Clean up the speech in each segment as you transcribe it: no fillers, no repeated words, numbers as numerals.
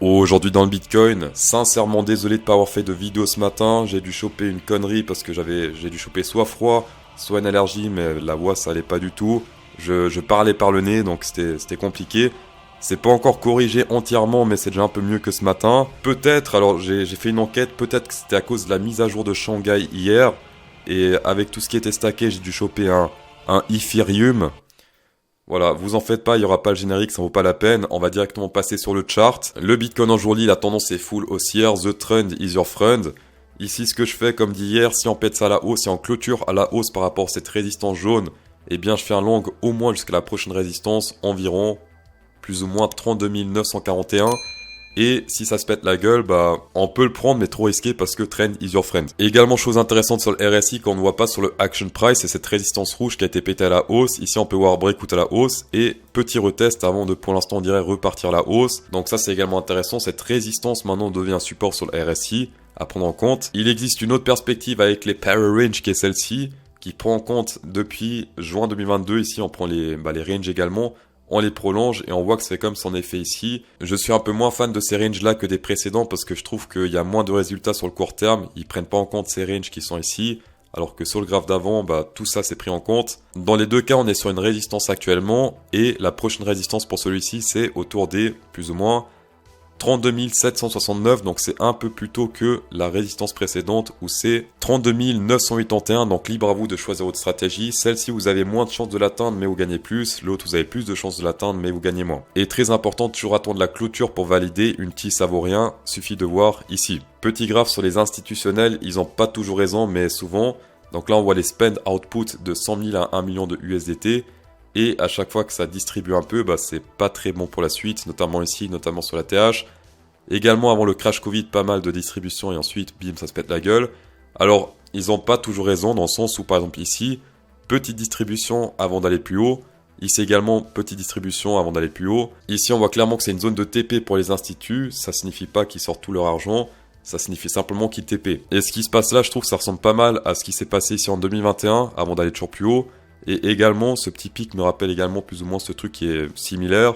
Aujourd'hui dans le Bitcoin, sincèrement désolé de pas avoir fait de vidéo ce matin, j'ai dû choper une connerie parce que j'ai dû choper soit froid, soit une allergie, mais la voix ça allait pas du tout. Je parlais par le nez donc c'était compliqué. C'est pas encore corrigé entièrement mais c'est déjà un peu mieux que ce matin. Peut-être, alors j'ai fait une enquête, peut-être que c'était à cause de la mise à jour de Shanghai hier. Et avec tout ce qui était stacké, j'ai dû choper un Ethereum. Voilà, vous en faites pas, il y aura pas le générique, ça vaut pas la peine. On va directement passer sur le chart. Le Bitcoin en jour-lit, la tendance est full haussière. The trend is your friend. Ici, ce que je fais, comme dit hier, si on pète ça à la hausse, si on clôture à la hausse par rapport à cette résistance jaune, eh bien, je fais un long au moins jusqu'à la prochaine résistance, environ plus ou moins 32 941. Et si ça se pète la gueule, on peut le prendre, mais trop risqué parce que trend is your friend. Et également, chose intéressante sur le RSI qu'on ne voit pas sur le action price, c'est cette résistance rouge qui a été pétée à la hausse. Ici, on peut voir breakout à la hausse et petit retest avant de, pour l'instant, on dirait repartir à la hausse. Donc ça, c'est également intéressant. Cette résistance maintenant devient un support sur le RSI à prendre en compte. Il existe une autre perspective avec les power range qui est celle-ci, qui prend en compte depuis juin 2022. Ici, on prend les ranges également. On les prolonge et on voit que c'est comme son effet ici. Je suis un peu moins fan de ces ranges là que des précédents parce que je trouve qu'il y a moins de résultats sur le court terme. Ils prennent pas en compte ces ranges qui sont ici. Alors que sur le graphe d'avant, tout ça c'est pris en compte. Dans les deux cas, on est sur une résistance actuellement. Et la prochaine résistance pour celui-ci, c'est autour des plus ou moins 32 769, donc c'est un peu plus tôt que la résistance précédente où c'est 32 981, donc libre à vous de choisir votre stratégie. Celle-ci, vous avez moins de chances de l'atteindre mais vous gagnez plus, l'autre vous avez plus de chances de l'atteindre mais vous gagnez moins. Et très important, toujours attendre la clôture pour valider, une petite ça vaut rien, suffit de voir ici. Petit graphe sur les institutionnels, ils ont pas toujours raison mais souvent. Donc là on voit les spend output de 100 000 à 1 million de USDT. Et à chaque fois que ça distribue un peu, c'est pas très bon pour la suite, notamment ici, notamment sur la TH. Également avant le crash Covid, pas mal de distribution et ensuite, bim, ça se pète la gueule. Alors, ils ont pas toujours raison dans le sens où, par exemple ici, petite distribution avant d'aller plus haut. Ici également, petite distribution avant d'aller plus haut. Ici, on voit clairement que c'est une zone de TP pour les instituts. Ça signifie pas qu'ils sortent tout leur argent. Ça signifie simplement qu'ils TP. Et ce qui se passe là, je trouve que ça ressemble pas mal à ce qui s'est passé ici en 2021, avant d'aller toujours plus haut. Et également, ce petit pic me rappelle également plus ou moins ce truc qui est similaire.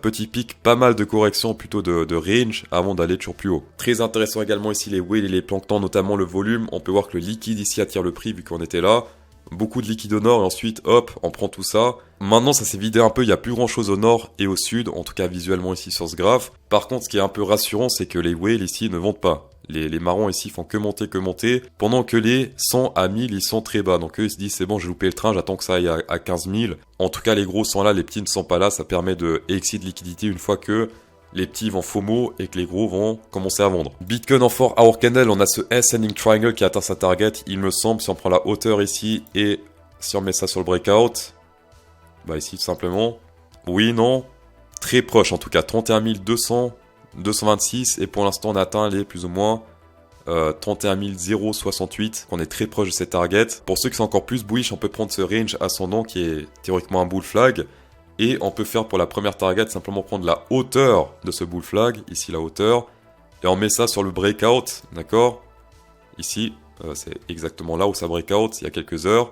Petit pic, pas mal de corrections plutôt de range avant d'aller toujours plus haut. Très intéressant également ici les whales et les planktons, notamment le volume. On peut voir que le liquide ici attire le prix vu qu'on était là. Beaucoup de liquide au nord et ensuite hop, on prend tout ça. Maintenant ça s'est vidé un peu, il n'y a plus grand chose au nord et au sud, en tout cas visuellement ici sur ce graphe. Par contre ce qui est un peu rassurant c'est que les whales ici ne montent pas. Les marrons ici font que monter, pendant que les 100 à 1000 ils sont très bas. Donc eux ils se disent c'est bon j'ai loupé le train, j'attends que ça aille à 15 000. En tout cas les gros sont là, les petits ne sont pas là, ça permet de exit liquidité une fois que les petits vont FOMO et que les gros vont commencer à vendre. Bitcoin en 4 hour candle, on a ce ascending triangle qui atteint sa target, il me semble, si on prend la hauteur ici et si on met ça sur le breakout, ici tout simplement, oui, non, très proche en tout cas, 31 200, 226 et pour l'instant on atteint les plus ou moins 31 068, on est très proche de cette target. Pour ceux qui sont encore plus bullish, on peut prendre ce range ascendant qui est théoriquement un bull flag. Et on peut faire pour la première target simplement prendre la hauteur de ce bull flag, ici la hauteur, et on met ça sur le breakout, d'accord? Ici, c'est exactement là où ça breakout, il y a quelques heures.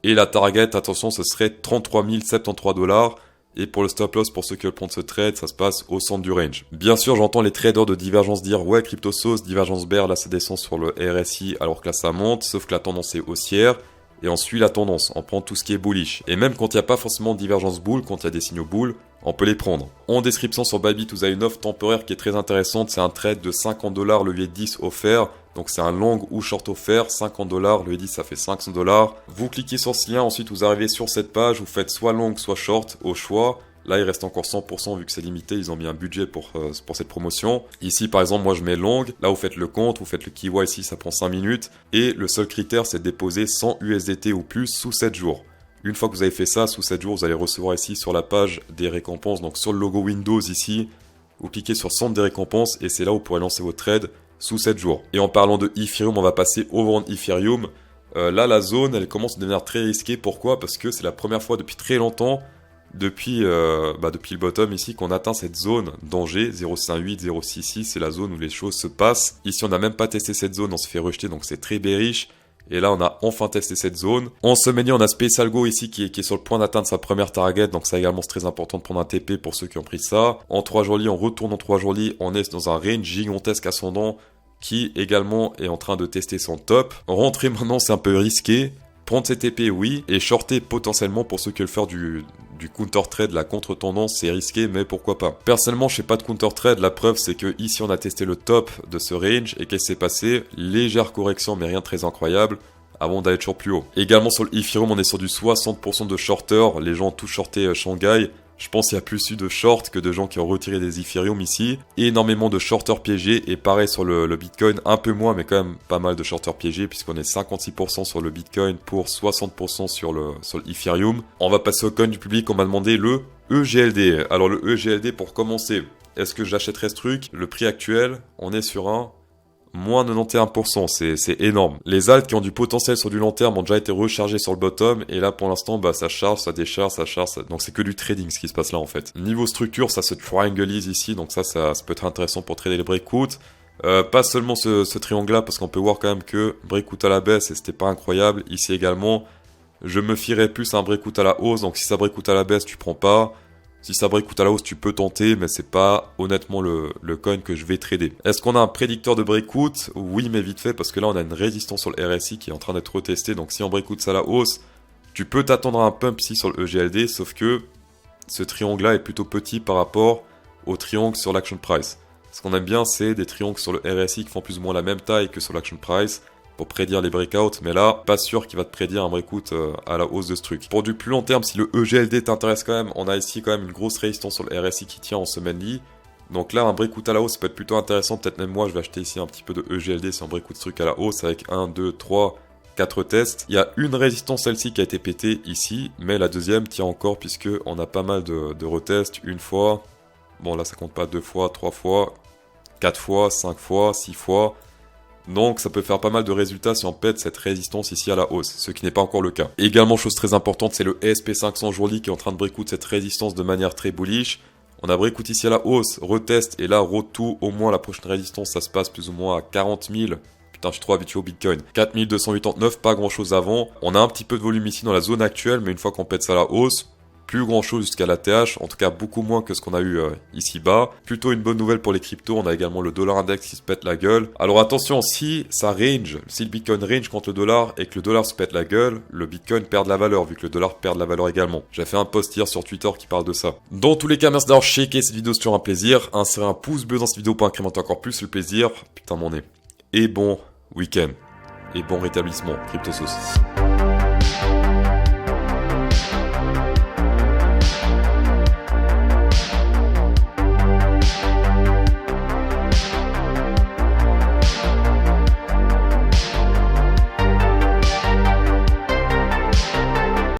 Et la target, attention, ce serait 33 073 $. Et pour le stop loss, pour ceux qui veulent prendre ce trade, ça se passe au centre du range. Bien sûr, j'entends les traders de divergence dire « Ouais, crypto sauce, divergence bear, là ça descend sur le RSI alors que là ça monte, sauf que la tendance est haussière. » Et on suit la tendance, on prend tout ce qui est bullish. Et même quand il n'y a pas forcément de divergence bull, quand il y a des signaux bull, on peut les prendre. En description sur Bybit, vous avez une offre temporaire qui est très intéressante. C'est un trade de 50 $, levier 10 offert. Donc c'est un long ou short offert, 50 $, levier 10 ça fait 500 $. Vous cliquez sur ce lien, ensuite vous arrivez sur cette page, vous faites soit long, soit short, au choix. Là, il reste encore 100% vu que c'est limité, ils ont mis un budget pour cette promotion. Ici, par exemple, moi je mets long. Là, vous faites le compte, vous faites le KYC, ça prend 5 minutes. Et le seul critère, c'est de déposer 100 USDT ou plus sous 7 jours. Une fois que vous avez fait ça, sous 7 jours, vous allez recevoir ici sur la page des récompenses, donc sur le logo Windows ici, vous cliquez sur centre des récompenses et c'est là où vous pourrez lancer votre trade sous 7 jours. Et en parlant de Ethereum, on va passer au vent Ethereum. Là, la zone, elle commence à devenir très risquée. Pourquoi? Parce que c'est la première fois depuis très longtemps, depuis le bottom ici, qu'on atteint cette zone danger 0,58, 0,66, c'est la zone où les choses se passent. Ici, on n'a même pas testé cette zone, on se fait rejeter, donc c'est très bearish. Et là, on a enfin testé cette zone. En semaine, on a Space Algo ici qui est sur le point d'atteindre sa première target. Donc ça également, c'est très important de prendre un TP pour ceux qui ont pris ça. En 3 jours on retourne en 3 jours on est dans un range gigantesque ascendant qui également est en train de tester son top. Rentrer maintenant, c'est un peu risqué. Prendre ses TP, oui. Et shorter potentiellement pour ceux qui veulent faire du counter-trade, la contre-tendance, c'est risqué, mais pourquoi pas. Personnellement, je fais pas de counter-trade. La preuve, c'est que ici, on a testé le top de ce range. Et qu'est-ce qui s'est passé? Légère correction, mais rien de très incroyable, avant d'aller toujours plus haut. Également, sur le Ethereum, on est sur du 60% de shorter. Les gens ont tous shorté Shanghai. Je pense qu'il y a plus eu de short que de gens qui ont retiré des Ethereum ici. Énormément de shorters piégés. Et pareil sur le Bitcoin, un peu moins, mais quand même pas mal de shorters piégés, puisqu'on est 56% sur le Bitcoin pour 60% sur le Ethereum. On va passer au coin du public. On m'a demandé le EGLD. Alors le EGLD, pour commencer, est-ce que j'achèterais ce truc? Le prix actuel, on est sur un moins 91%, c'est énorme. Les alts qui ont du potentiel sur du long terme ont déjà été rechargés sur le bottom, et là pour l'instant bah ça charge, ça décharge, ça charge, donc c'est que du trading ce qui se passe là en fait. Niveau structure, ça se triangleise ici, donc ça peut être intéressant pour trader les breakouts. Pas seulement ce triangle là, parce qu'on peut voir quand même que breakout à la baisse, et c'était pas incroyable. Ici également, je me fierais plus à un breakout à la hausse, donc si ça breakout à la baisse, tu prends pas. Si ça breakout à la hausse, tu peux tenter, mais c'est pas honnêtement le coin que je vais trader. Est-ce qu'on a un prédicteur de breakout? Oui, mais vite fait, parce que là, on a une résistance sur le RSI qui est en train d'être retestée. Donc si on breakout ça à la hausse, tu peux t'attendre à un pump ici sur le EGLD, sauf que ce triangle-là est plutôt petit par rapport au triangle sur l'action price. Ce qu'on aime bien, c'est des triangles sur le RSI qui font plus ou moins la même taille que sur l'action price, pour prédire les breakouts, mais là, pas sûr qu'il va te prédire un breakout à la hausse de ce truc. Pour du plus long terme, si le EGLD t'intéresse quand même, on a ici quand même une grosse résistance sur le RSI qui tient en semaine lit. Donc là, un breakout à la hausse, ça peut être plutôt intéressant. Peut-être même moi, je vais acheter ici un petit peu de EGLD si on breakout ce truc à la hausse avec 1, 2, 3, 4 tests. Il y a une résistance, celle-ci, qui a été pétée ici, mais la deuxième tient encore puisque on a pas mal de retests. Une fois, bon là ça compte pas, 2 fois, 3 fois, 4 fois, 5 fois, 6 fois. Donc ça peut faire pas mal de résultats si on pète cette résistance ici à la hausse, ce qui n'est pas encore le cas. Également, chose très importante, c'est le SP500 jourly qui est en train de breakout cette résistance de manière très bullish. On a breakout ici à la hausse, retest, et là, road-to, au moins la prochaine résistance, ça se passe plus ou moins à 40 000. Putain, je suis trop habitué au Bitcoin. 4289, pas grand chose avant. On a un petit peu de volume ici dans la zone actuelle, mais une fois qu'on pète ça à la hausse, plus grand chose jusqu'à la TH, en tout cas beaucoup moins que ce qu'on a eu ici bas. Plutôt une bonne nouvelle pour les cryptos, on a également le dollar index qui se pète la gueule. Alors attention, si ça range, si le Bitcoin range contre le dollar et que le dollar se pète la gueule, le Bitcoin perd de la valeur vu que le dollar perd de la valeur également. J'ai fait un post hier sur Twitter qui parle de ça. Dans tous les cas, merci d'avoir checké cette vidéo, c'est toujours un plaisir. Insérez un pouce bleu dans cette vidéo pour incrémenter encore plus le plaisir. Putain mon nez. Et bon week-end. Et bon rétablissement, CryptoSauce.